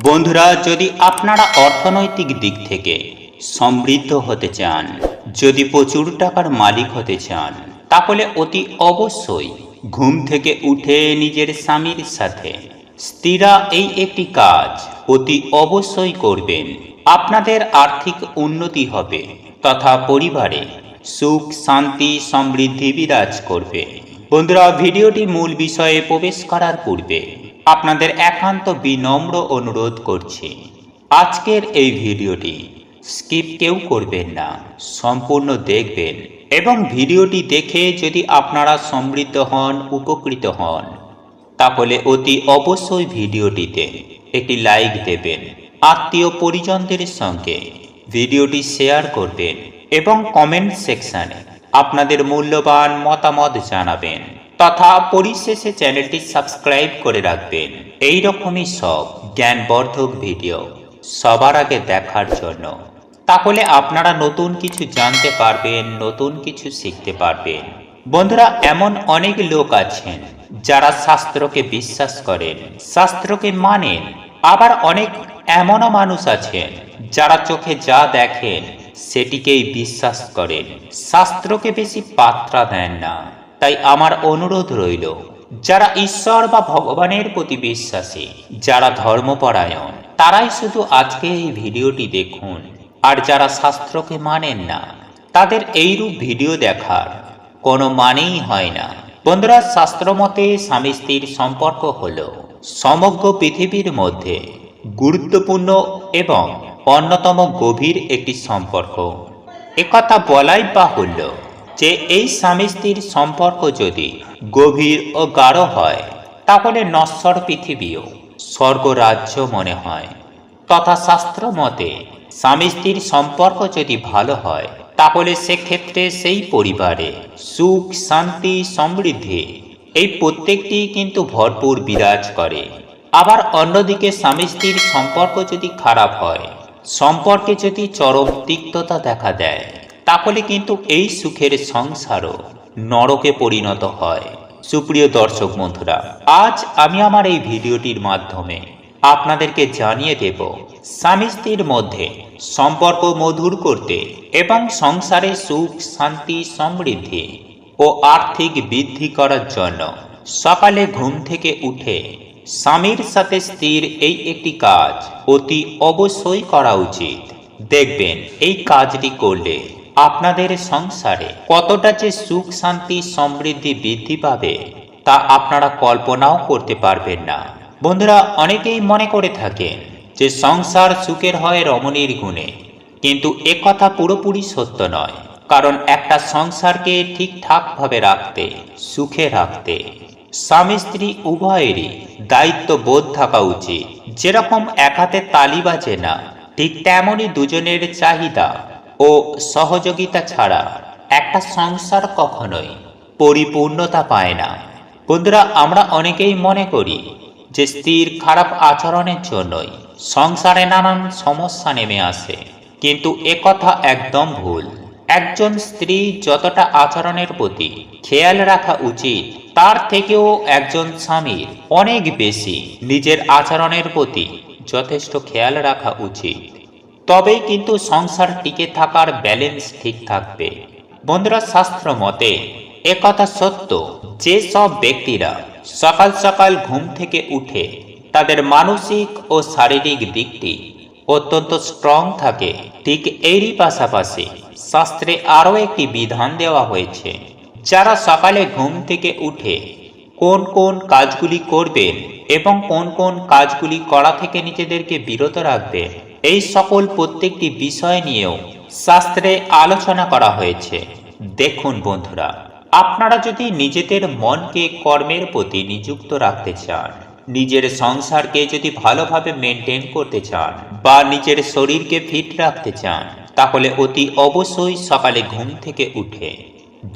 বন্ধুরা, যদি আপনারা অর্থনৈতিক দিক থেকে সমৃদ্ধ হতে চান, যদি প্রচুর টাকার মালিক হতে চান, তাহলে অতি অবশ্যই ঘুম থেকে উঠে নিজের স্বামীর সাথে স্থিরা এই একটি কাজ অতি অবশ্যই করবেন। আপনাদের আর্থিক উন্নতি হবে তথা পরিবারে সুখ শান্তি সমৃদ্ধি বিরাজ করবে। বন্ধুরা, ভিডিওটি মূল বিষয়ে প্রবেশ করার পূর্বে আপনাদের একান্ত বিনম্র অনুরোধ করছি, আজকের এই ভিডিওটি স্কিপ কেউ করবেন না, সম্পূর্ণ দেখবেন এবং ভিডিওটি দেখে যদি আপনারা সমৃদ্ধ হন, উপকৃত হন, তাহলে অতি অবশ্যই ভিডিওটিতে একটি লাইক দেবেন, আত্মীয় পরিজনদের সঙ্গে ভিডিওটি শেয়ার করবেন এবং কমেন্ট সেকশানে আপনাদের মূল্যবান মতামত জানাবেন তথা পরিশেষে চ্যানেলটি সাবস্ক্রাইব করে রাখবেন এই রকমই সব জ্ঞানবর্ধক ভিডিও সবার আগে দেখার জন্য। তাহলে আপনারা নতুন কিছু জানতে পারবেন, নতুন কিছু শিখতে পারবেন। বন্ধুরা, এমন অনেক লোক আছেন যারা শাস্ত্রকে বিশ্বাস করেন, শাস্ত্রকে মানেন, আবার অনেক এমনও মানুষ আছেন যারা চোখে যা দেখেন সেটিকেই বিশ্বাস করেন, শাস্ত্রকে বেশি পাত্রা দেন না। তাই আমার অনুরোধ রইল, যারা ঈশ্বর বা ভগবানের প্রতি বিশ্বাসী, যারা ধর্মপরায়ণ, তারাই শুধু আজকে এই ভিডিওটি দেখুন। আর যারা শাস্ত্রকে মানেন না, তাদের এইরূপ ভিডিও দেখার কোনো মানেই হয় না। বন্ধুরা, শাস্ত্র মতে স্বামী স্ত্রীর সম্পর্ক হল সমগ্র পৃথিবীর মধ্যে গুরুত্বপূর্ণ এবং অন্যতম গভীর একটি সম্পর্ক। একথা বলাই বাহুল্য যে এই স্বামী স্ত্রীর সম্পর্ক যদি গভীর ও গাঢ় হয়, তাহলে নশ্বর পৃথিবীও স্বর্গরাজ্য মনে হয়। তথা শাস্ত্র মতে স্বামী স্ত্রীর সম্পর্ক যদি ভালো হয়, তাহলে সেক্ষেত্রে সেই পরিবারে সুখ শান্তি সমৃদ্ধি এই প্রত্যেকটি কিন্তু ভরপুর বিরাজ করে। আবার অন্যদিকে স্বামী স্ত্রীর সম্পর্ক যদি খারাপ হয়, সম্পর্কে যদি চরম তিক্ততা দেখা দেয়, তাহলে কিন্তু এই সুখের সংসারও নরকে পরিণত হয়। সুপ্রিয় দর্শক বন্ধুরা, আজ আমি আমার এই ভিডিওটির মাধ্যমে আপনাদেরকে জানিয়ে দেব স্বামী স্ত্রীর মধ্যে সম্পর্ক মধুর করতে এবং সংসারে সুখ শান্তি সমৃদ্ধি ও আর্থিক বৃদ্ধি করার জন্য সকালে ঘুম থেকে উঠে স্বামীর সাথে স্ত্রীর এই একটি কাজ অতি অবশ্যই করা উচিত। দেখবেন এই কাজটি করলে আপনাদের সংসারে কতটা যে সুখ শান্তি সমৃদ্ধি বৃদ্ধি পাবে তা আপনারা কল্পনাও করতে পারবেন না। বন্ধুরা, অনেকেই মনে করে থাকেন যে সংসার সুখের হয় রমণীর গুণে, কিন্তু একথা পুরোপুরি সত্য নয়। কারণ একটা সংসারকে ঠিকঠাকভাবে রাখতে, সুখে রাখতে স্বামী স্ত্রী উভয়েরই দায়িত্ববোধ থাকা উচিত। যেরকম এক হাতে তালি বাজে না, ঠিক তেমনই দুজনের চাহিদা ও সহযোগিতা ছাড়া একটা সংসার কখনোই পরিপূর্ণতা পায় না। বন্ধুরা, আমরা অনেকেই মনে করি যে স্ত্রীর খারাপ আচরণের জন্যই সংসারে নানান সমস্যা নেমে আসে, কিন্তু একথা একদম ভুল। একজন স্ত্রী যতটা আচরণের প্রতি খেয়াল রাখা উচিত, তার থেকেও একজন স্বামীর অনেক বেশি নিজের আচরণের প্রতি যথেষ্ট খেয়াল রাখা উচিত। তবেই কিন্তু সংসার টিকে থাকার ব্যালেন্স ঠিক থাকবে। বন্ধুরা, শাস্ত্র মতে একথা সত্য যে সব ব্যক্তিরা সকাল সকাল ঘুম থেকে উঠে তাদের মানসিক ও শারীরিক দিকটি অত্যন্ত স্ট্রং থাকে, ঠিক এরই পাশাপাশি শাস্ত্রে আরও একটি বিধান দেওয়া হয়েছে। যারা সকালে ঘুম থেকে উঠে কোন কোন কাজগুলি করবেন এবং কোন কোন কাজগুলি করা থেকে নিজেদেরকে বিরত রাখবেন, এই সকল প্রত্যেকটি বিষয় নিয়েও শাস্ত্রে আলোচনা করা হয়েছে। দেখুন বন্ধুরা, আপনারা যদি নিজেদের মনকে কর্মের প্রতি নিযুক্ত রাখতে চান, নিজের সংসারকে যদি ভালোভাবে মেনটেন করতে চান বা নিজের শরীরকে ফিট রাখতে চান, তাহলে অতি অবশ্যই সকালে ঘুম থেকে উঠে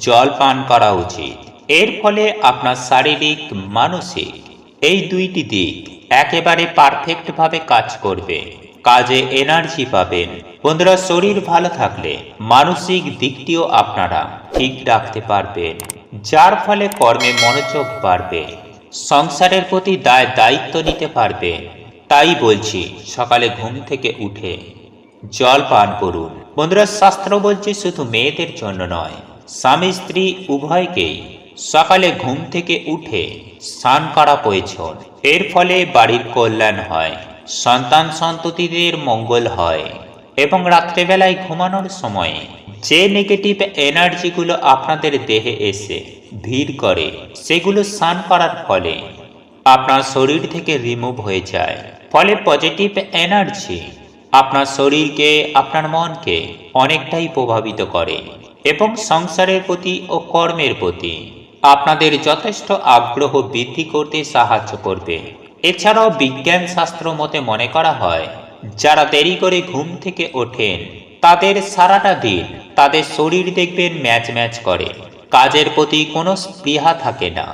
জল পান করা উচিত। এর ফলে আপনার শারীরিক মানসিক এই দুইটি দিক একেবারে পারফেক্টভাবে কাজ করবে, কাজে এনার্জি পাবেন। বন্ধুরা, শরীর ভালো থাকলে মানসিক দিকটিও আপনারা ঠিক রাখতে পারবেন, যার ফলে কর্মে মনোযোগ বাড়বে, সংসারের প্রতি দায়িত্ব নিতে পারবেন, তাই বলছি সকালে ঘুম থেকে উঠে জল পান করুন। বন্ধুরা, শাস্ত্র বলছে শুধু মেয়েদের জন্য নয়, স্বামী স্ত্রী উভয়কেই সকালে ঘুম থেকে উঠে স্নান করা প্রয়োজন। এর ফলে বাড়ির কল্যাণ হয়, সন্তান সন্ততিদের মঙ্গল হয় এবং রাত্রেবেলায় ঘুমানোর সময়ে যে নেগেটিভ এনার্জিগুলো আপনাদের দেহে এসে ভিড় করে সেগুলো স্নান করার ফলে আপনার শরীর থেকে রিমুভ হয়ে যায়। ফলে পজিটিভ এনার্জি আপনার শরীরকে, আপনার মনকে অনেকটাই প্রভাবিত করে এবং সংসারের প্রতি ও কর্মের প্রতি আপনাদের যথেষ্ট আগ্রহ বৃদ্ধি করতে সাহায্য করবে। এছাড়াও বিজ্ঞান শাস্ত্র মতে মনে করা হয়, যারা দেরি করে ঘুম থেকে ওঠেন তাদের সারাটা দিন তাদের শরীর দেখবেন ম্যাচ ম্যাচ করে, কাজের প্রতি কোনো স্পৃহা থাকে না।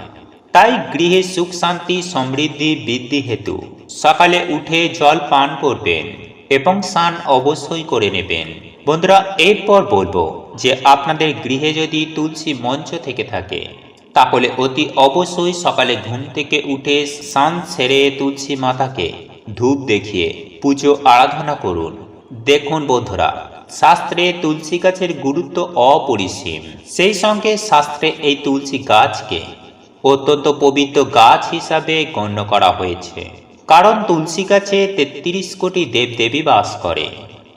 তাই গৃহে সুখ শান্তি সমৃদ্ধি বৃদ্ধি হেতু সকালে উঠে জল পান করবেন এবং স্নান অবশ্যই করে নেবেন। বন্ধুরা, এরপর বলবো যে আপনাদের গৃহে যদি তুলসী মঞ্চ থেকে থাকে তাহলে অতি অবশ্যই সকালে ঘুম থেকে উঠে স্নান সেরে তুলসী মাতাকে ধূপ দেখিয়ে পুজো আরাধনা করুন। দেখুন বন্ধুরা, শাস্ত্রে তুলসী গাছের গুরুত্ব অপরিসীম। সেই সঙ্গে শাস্ত্রে এই তুলসী গাছকে অত্যন্ত পবিত্র গাছ হিসাবে গণ্য করা হয়েছে, কারণ তুলসী গাছে ৩৩ কোটি দেবদেবী বাস করে।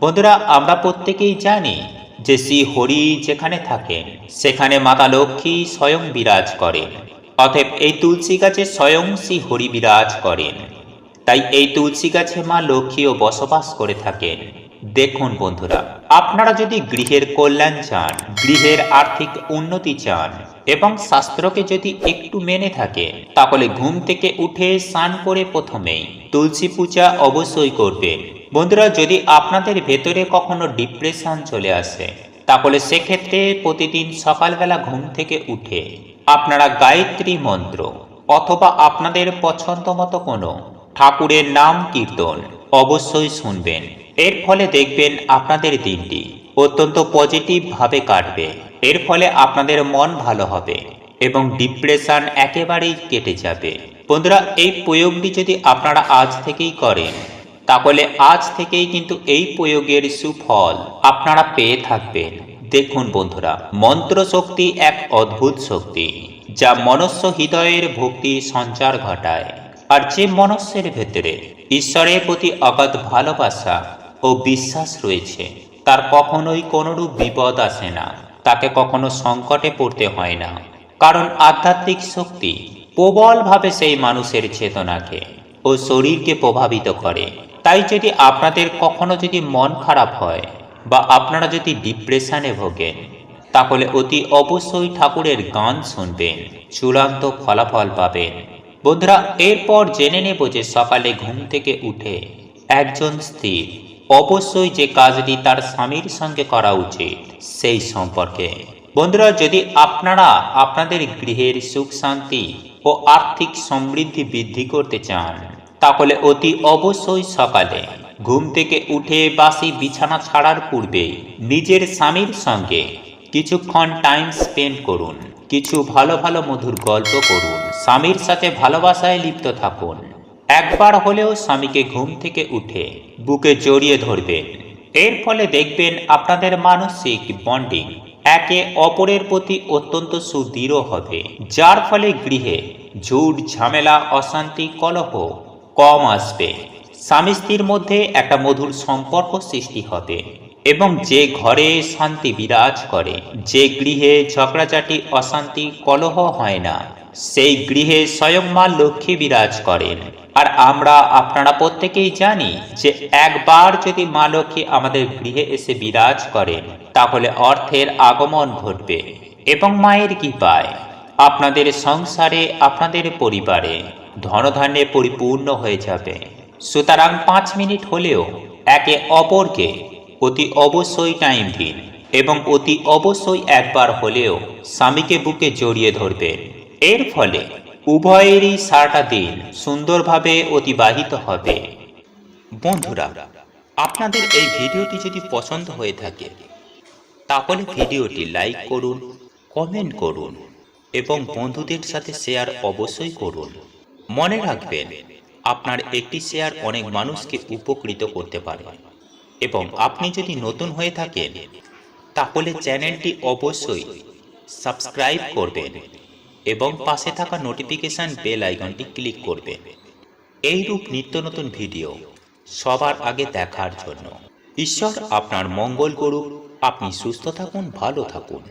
বন্ধুরা, আমরা প্রত্যেকেই জানি যে শ্রী হরি যেখানে থাকেন সেখানে মাতা লক্ষ্মী স্বয়ং বিরাজ করেন, অতএব এই তুলসী গাছে স্বয়ং শ্রী হরি বিরাজ করেন। তাই এই তুলসী গাছে মা লক্ষ্মীও বসবাস করে থাকেন। দেখুন বন্ধুরা, আপনারা যদি গৃহের কল্যাণ চান, গৃহের আর্থিক উন্নতি চান এবং শাস্ত্রকে যদি একটু মেনে থাকেন, তাহলে ঘুম থেকে উঠে স্নান করে প্রথমেই তুলসী পূজা অবশ্যই করবেন। বন্ধুরা, যদি আপনাদের ভেতরে কখনো ডিপ্রেশন চলে আসে তাহলে সেক্ষেত্রে প্রতিদিন সকালবেলা ঘুম থেকে উঠে আপনারা গায়ত্রী মন্ত্র অথবা আপনাদের পছন্দ মতো কোনো ঠাকুরের নাম কীর্তন অবশ্যই শুনবেন। এর ফলে দেখবেন আপনাদের দিনটি অত্যন্ত পজিটিভ ভাবে কাটবে। এর ফলে আপনাদের মন ভালো হবে এবং ডিপ্রেশন একেবারেই কেটে যাবে। বন্ধুরা, এই প্রয়োগটি যদি আপনারা আজ থেকেই করেন তাহলে আজ থেকেই কিন্তু এই প্রয়োগের সুফল আপনারা পেয়ে থাকবেন। দেখুন বন্ধুরা, মন্ত্র শক্তি এক অদ্ভুত শক্তি যা মনুষ্য হৃদয়ের ভক্তির সঞ্চার ঘটায়। আর যে মনুষ্যের ভেতরে ঈশ্বরের প্রতি অগাধ ভালোবাসা ও বিশ্বাস রয়েছে তার কখনোই কোনোরূপ বিপদ আসে না, তাকে কখনো সংকটে পড়তে হয় না, কারণ আধ্যাত্মিক শক্তি প্রবলভাবে সেই মানুষের চেতনাকে ও শরীরকে প্রভাবিত করে। তাই যদি আপনাদের কখনো যদি মন খারাপ হয় বা আপনারা যদি ডিপ্রেশনে ভোগেন তাহলে অতি অবশ্যই ঠাকুরের গান শুনবেন, চূড়ান্ত ফলাফল পাবেন। বন্ধুরা, এরপর জেনে নেব যে সকালে ঘুম থেকে উঠে একজন স্ত্রী অবশ্যই যে কাজটি তার স্বামীর সঙ্গে করা উচিত সেই সম্পর্কে। বন্ধুরা, যদি আপনারা আপনাদের গৃহের সুখ শান্তি ও আর্থিক সমৃদ্ধি বৃদ্ধি করতে চান তাহলে অতি অবশ্যই সকালে ঘুম থেকে উঠে বাসি বিছানা ছাড়ার পূর্বেই নিজের স্বামীর সঙ্গে কিছুক্ষণ টাইম স্পেন্ড করুন, কিছু ভালো ভালো মধুর গল্প করুন, স্বামীর সাথে ভালোবাসায় লিপ্ত থাকুন। একবার হলেও স্বামীকে ঘুম থেকে উঠে বুকে জড়িয়ে ধরবেন। এর ফলে দেখবেন আপনাদের মানসিক বন্ডিং একে অপরের প্রতি অত্যন্ত সুদৃঢ় হবে, যার ফলে গৃহে ঝুট ঝামেলা অশান্তি কলহ কম আসবে। স্বামী স্ত্রীর মধ্যে একটা মধুর সম্পর্ক সৃষ্টি হবে এবং যে ঘরে শান্তি বিরাজ করে, যে গৃহে ঝগড়াঝাটি অশান্তি কলহ হয় না, সেই গৃহে স্বয়ং মা লক্ষ্মী বিরাজ করেন। আর আমরা আপনারা প্রত্যেকেই জানি যে একবার যদি মা লক্ষ্মী আমাদের গৃহে এসে বিরাজ করেন তাহলে অর্থের আগমন ঘটবে এবং মায়ের কৃপায় আপনাদের সংসারে আপনাদের পরিবারে ধনধান্যে পরিপূর্ণ হয়ে যাবে। সুতরাং 5 মিনিট হলেও একে অপরকে অতি অবশ্যই টাইম দিন এবং অতি অবশ্যই একবার হলেও স্বামীকে বুকে জড়িয়ে ধরবেন। এর ফলে উভয়েরই সারাটা দিন সুন্দরভাবে অতিবাহিত হবে। বন্ধুরা, আপনাদের এই ভিডিওটি যদি পছন্দ হয়ে থাকে তাহলে ভিডিওটি লাইক করুন, কমেন্ট করুন এবং বন্ধুদের সাথে শেয়ার অবশ্যই করুন। মনে রাখবেন, আপনার একটি শেয়ার অনেক মানুষকে উপকৃত করতে পারে। এবং আপনি যদি নতুন হয়ে থাকেন তাহলে চ্যানেলটি অবশ্যই সাবস্ক্রাইব করবেন এবং পাশে থাকা নোটিফিকেশন বেল আইকনটি ক্লিক করবেন এইরূপ নিত্য নতুন ভিডিও সবার আগে দেখার জন্য। ঈশ্বর আপনার মঙ্গল করুক। আপনি সুস্থ থাকুন, ভালো থাকুন।